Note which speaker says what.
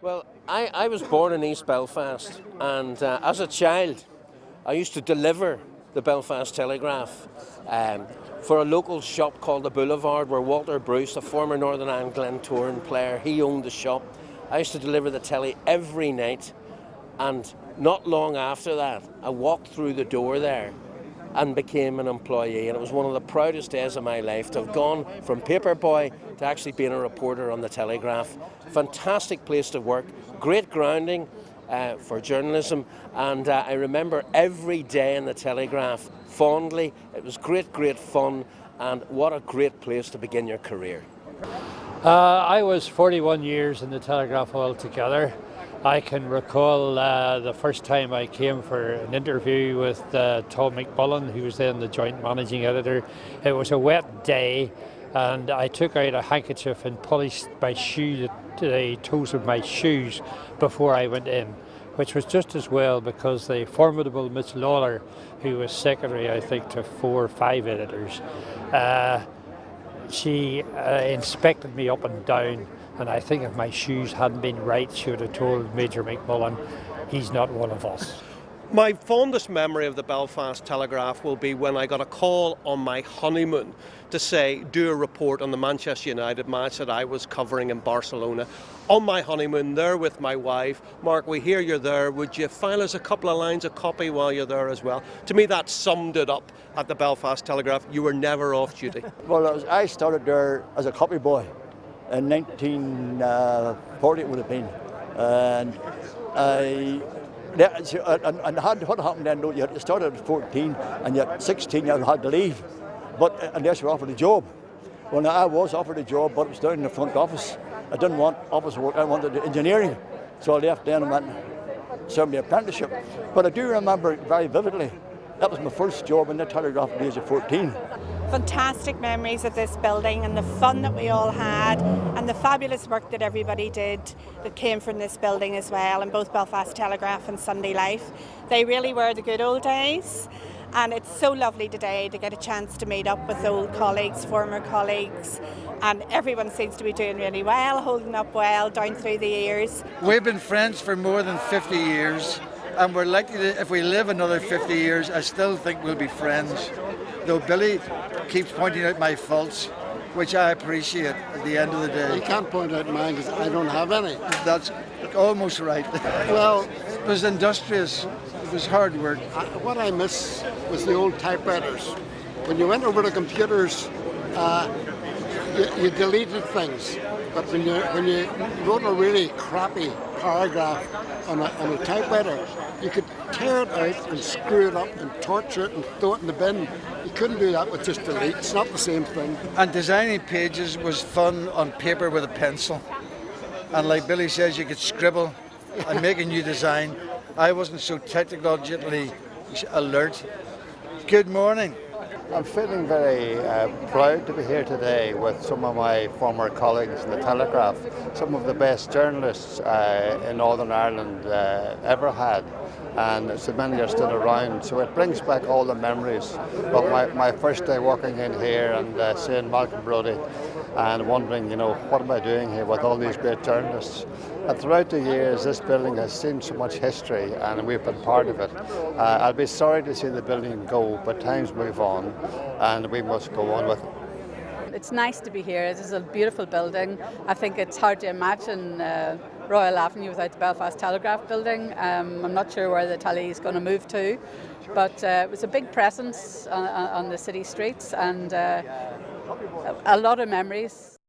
Speaker 1: Well, I was born in East Belfast, and as a child, I used to deliver the Belfast Telegraph for a local shop called the Boulevard, where Walter Bruce, a former Northern Ireland Glentoran player, he owned the shop. I used to deliver the telly every night, and not long after that, I walked through the door there and became an employee, and it was one of the proudest days of my life to have gone from paper boy to actually being a reporter on the Telegraph. Fantastic place to work, great grounding for journalism, and I remember every day in the Telegraph fondly. It was great fun, and what a great place to begin your career.
Speaker 2: I was 41 years in the Telegraph altogether. I can recall the first time I came for an interview with Tom McMullen, who was then the joint managing editor. It was a wet day, and I took out a handkerchief and polished my shoe, the toes of my shoes, before I went in, which was just as well, because the formidable Miss Lawler, who was secretary, I think, to 4 or 5 editors, she inspected me up and down. And I think if my shoes hadn't been right, she would have told Major McMullen, he's not one of us.
Speaker 3: My fondest memory of the Belfast Telegraph will be when I got a call on my honeymoon to say, do a report on the Manchester United match that I was covering in Barcelona. On my honeymoon, there with my wife. Mark, we hear you're there. Would you file us a couple of lines of copy while you're there as well? To me, that summed it up at the Belfast Telegraph. You were never off duty.
Speaker 4: Well, I started there as a copy boy. In 1940 it would have been, and what happened then? You had to start at 14, and at 16 you had to leave, but unless you were offered a job. Well, I was offered a job, but it was down in the front office. I didn't want office work; I wanted engineering, so I left then and went and served my apprenticeship. But I do remember very vividly. That was my first job in the Telegraph at the age of 14.
Speaker 5: Fantastic memories of this building and the fun that we all had and the fabulous work that everybody did that came from this building as well, in both Belfast Telegraph and Sunday Life. They really were the good old days, and it's so lovely today to get a chance to meet up with old colleagues, former colleagues, and everyone seems to be doing really well, holding up well down through the years.
Speaker 6: We've been friends for more than 50 years. And we're likely to, if we live another 50 years, I still think we'll be friends. Though Billy keeps pointing out my faults, which I appreciate at the end of the day.
Speaker 7: You can't point out mine because I don't have any.
Speaker 6: That's almost right.
Speaker 7: Well,
Speaker 6: it was industrious. It was hard work.
Speaker 7: What I miss was the old typewriters. When you went over to computers, you deleted things. But when you wrote a really crappy paragraph on a typewriter, you could tear it out and screw it up and torture it and throw it in the bin. You couldn't do that with just delete. It's not the same thing.
Speaker 6: And designing pages was fun on paper with a pencil. And like Billy says, you could scribble and make a new design. I wasn't so technologically alert. Good morning.
Speaker 4: I'm feeling very proud to be here today with some of my former colleagues in the Telegraph, some of the best journalists in Northern Ireland ever had, and so many are still around, so it brings back all the memories of my first day working in here and seeing Malcolm Brodie and wondering, what am I doing here with all these great journalists? And throughout the years, this building has seen so much history, and we've been part of it. I'll be sorry to see the building go, but times move on, and we must go on with it.
Speaker 8: It's nice to be here. This is a beautiful building. I think it's hard to imagine Royal Avenue without the Belfast Telegraph building. I'm not sure where the telly is going to move to, but it was a big presence on the city streets, and a lot of memories.